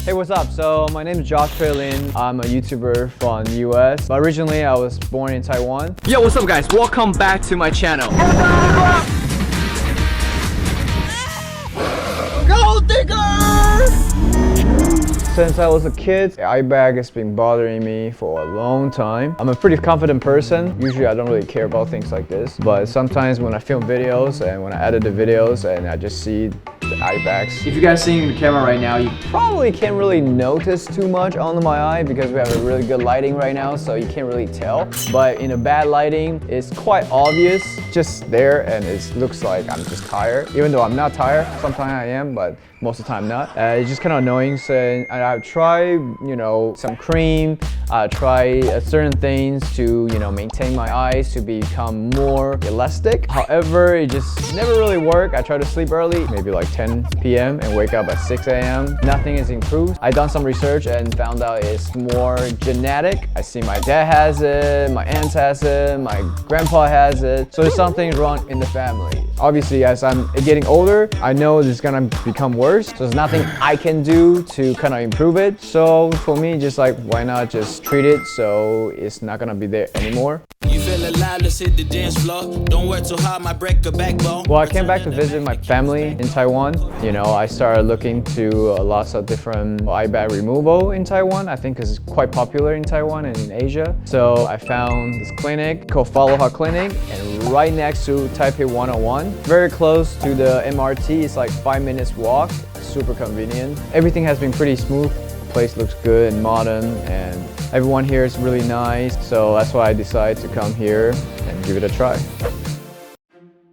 Hey, what's up? So my name is Lin. I'm a YouTuber from the US, but originally I was born in Taiwan. Yo, what's up guys? Welcome back to my channel. Gold digger! Since I was a kid, eye bag has been bothering me for a long time. I'm a pretty confident person. Usually I don't really care about things like this, but sometimes when I film videos and when I edit the videos and I just see the eye bags. If you guys see the camera right now, you probably can't really notice too much on my eye because we have a really good lighting right now, so you can't really tell. But in a bad lighting, it's quite obvious just there, and it looks like I'm just tired. Even though I'm not tired, sometimes I am, but most of the time not. It's just kind of annoying. So I've tried, some cream. I try certain things to, maintain my eyes to become more elastic. However, it just never really worked. I try to sleep early, maybe like 10 p.m. and wake up at 6 a.m. Nothing is improved. I done some research and found out it's more genetic. I see my dad has it, my aunt has it, my grandpa has it. So there's something wrong in the family. Obviously, as I'm getting older, I know this is gonna become worse. So there's nothing I can do to kind of improve it. So for me, just like, why not just treat it so it's not gonna be there anymore. You feel alive, let's hit the dance floor. Don't work too hard, might break a backbone. Well, I came back to visit my family in Taiwan. I started looking to lots of different eyebag removal in Taiwan. I think it's quite popular in Taiwan and in Asia. So I found this clinic called Aloha Clinic, and right next to Taipei 101. Very close to the MRT. It's like 5 minutes walk. Super convenient. Everything has been pretty smooth. The place looks good and modern, and everyone here is really nice. So that's why I decided to come here and give it a try.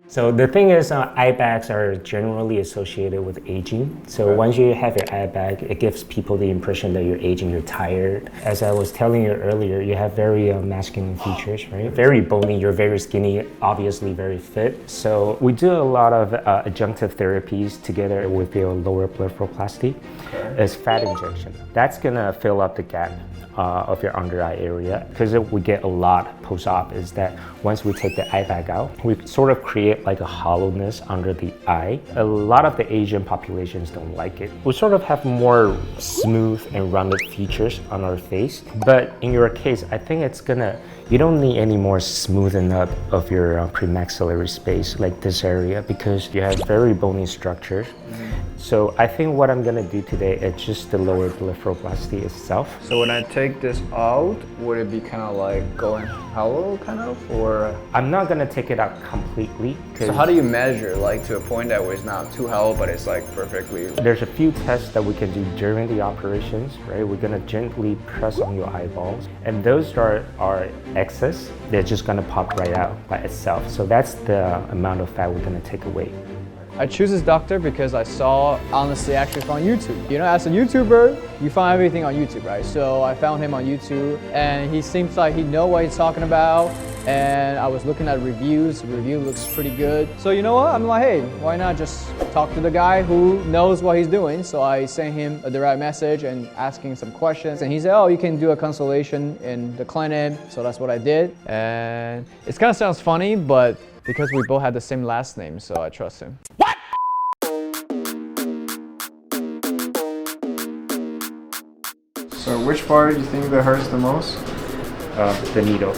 So the thing is, eye bags are generally associated with aging. So once you have your eye bag, it gives people the impression that you're aging, you're tired. As I was telling you earlier, you have very masculine features, right? Very bony, you're very skinny, obviously very fit. So we do a lot of adjunctive therapies together with your lower blepharoplasty. It's fat injection. That's gonna fill up the gap of your under eye area, because we get a lot post-op is that once we take the eye bag out, we sort of create like a hollowness under the eye. A lot of the Asian populations don't like it. We sort of have more smooth and rounded features on our face, but in your case, I think you don't need any more smoothing up of your premaxillary space like this area, because you have very bony structures. So I think what I'm gonna do today is just the lower blepharoplasty itself. So when I take this out, would it be kind of like going hollow kind of, or? I'm not gonna take it out completely. So how do you measure, like to a point that where it's not too hollow, but it's like perfectly? There's a few tests that we can do during the operations, right? We're gonna gently press on your eyeballs, and those are excess. They're just gonna pop right out by itself. So that's the amount of fat we're gonna take away. I choose this doctor because I saw honestly actually from YouTube. As a YouTuber, you find everything on YouTube, right? So I found him on YouTube, and he seems like he knows what he's talking about. And I was looking at reviews. The review looks pretty good. So you know what? I'm like, hey, why not just talk to the guy who knows what he's doing? So I sent him a direct message and asking some questions. And he said, oh, you can do a consultation in the clinic. So that's what I did. And it kind of sounds funny, but because we both had the same last name, so I trust him. What? So which part do you think that hurts the most? The needle.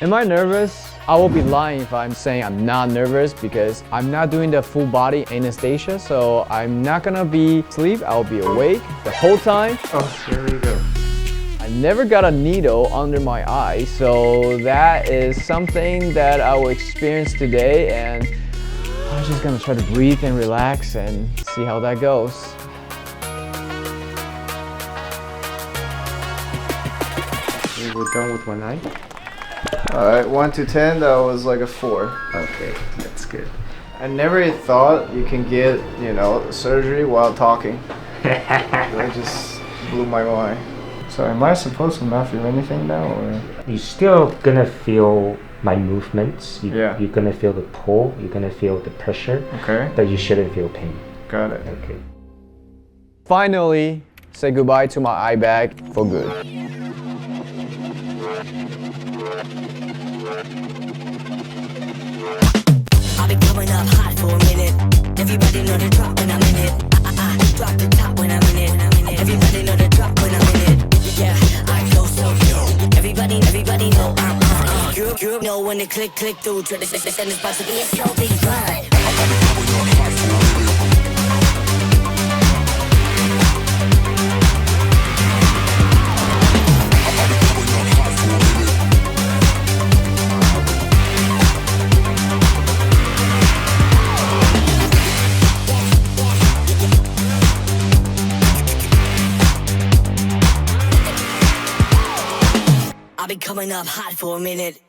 Am I nervous? I will be lying if I'm saying I'm not nervous, because I'm not doing the full body anesthesia, so I'm not gonna be asleep. I'll be awake the whole time. Oh, here we go. I never got a needle under my eye, so that is something that I will experience today, and I'm just gonna try to breathe and relax and see how that goes. Okay, we're done with one eye. Alright, 1 to 10, that was like a 4. Okay, that's good. I never thought you can get, surgery while talking. That just blew my mind. So am I supposed to not feel anything now, or? You're still gonna feel my movements. Yeah. You're gonna feel the pull. You're gonna feel the pressure. Okay. But you shouldn't feel pain. Got it. Okay. Finally, say goodbye to my eye bag for good. I've been coming up hot for a minute. Everybody know the drop when I'm in it. Drop the top when I'm in it. it click through to the system is about to be a slow beat ride. I'll be coming up hot for a minute.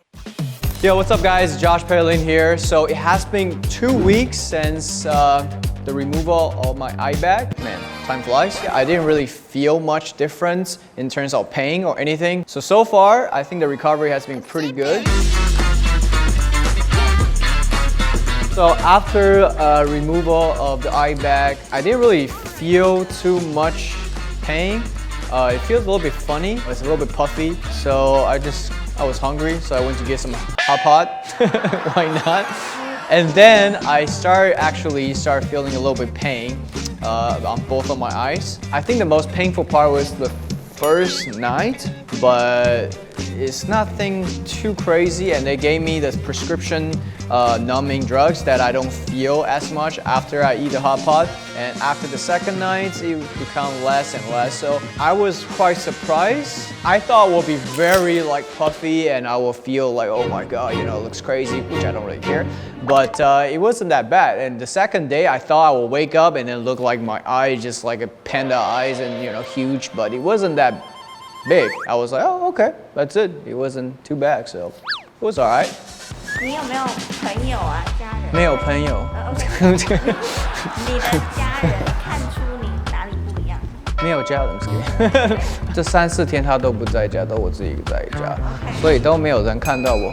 Yo, what's up guys? Josh Perlin here. So it has been 2 weeks since the removal of my eye bag. Man, time flies. I didn't really feel much difference in terms of pain or anything. So far, I think the recovery has been pretty good. So after removal of the eye bag, I didn't really feel too much pain. It feels a little bit funny. It's a little bit puffy. So I was hungry, so I went to get some hot pot. Why not? And then I started feeling a little bit pain on both of my eyes. I think the most painful part was the first night, but it's nothing too crazy. And they gave me the prescription numbing drugs that I don't feel as much after I eat the hot pot. And after the second night, it become less and less. So I was quite surprised. I thought it would be very like puffy and I will feel like, oh my God, it looks crazy, which I don't really care. But it wasn't that bad. And the second day, I thought I would wake up and then look like my eye just like a panda eyes and huge, but it wasn't that big. I was like, oh, okay, that's it. It wasn't too bad, so it was all right. 你有没有朋友啊，家人？没有朋友。OK 你的家人看出你哪里不一样？没有家人，这3、4天他都不在家，都我自己在家，所以都没有人看到我。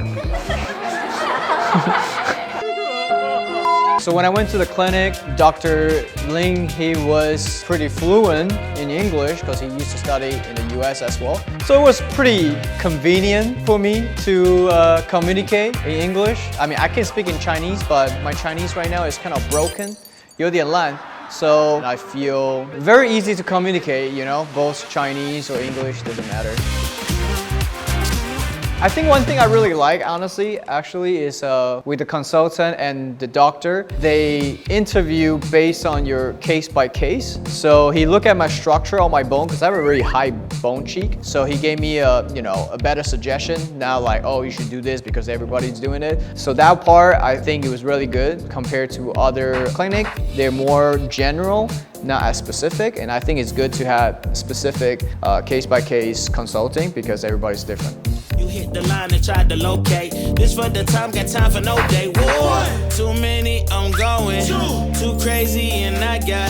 So when I went to the clinic, Dr. Lin, he was pretty fluent in English because he used to study in the US as well. So it was pretty convenient for me to communicate in English. I mean, I can speak in Chinese, but my Chinese right now is kind of broken. 有点烂. So I feel very easy to communicate, both Chinese or English, doesn't matter. I think one thing I really like, honestly, actually, is with the consultant and the doctor, they interview based on your case by case. So he looked at my structure on my bone because I have a really high bone cheek. So he gave me a better suggestion. Now like, oh, you should do this because everybody's doing it. So that part, I think it was really good compared to other clinic. They're more general, not as specific. And I think it's good to have specific case by case consulting because everybody's different. You hit the line and tried to locate. This for the time, got time for no day. One, too many, I'm going. Too crazy, and I got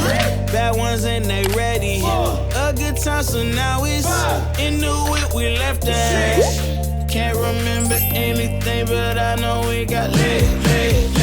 bad ones and they ready. A good time, so now it's in the whip, we left that. Can't remember anything, but I know we got lit.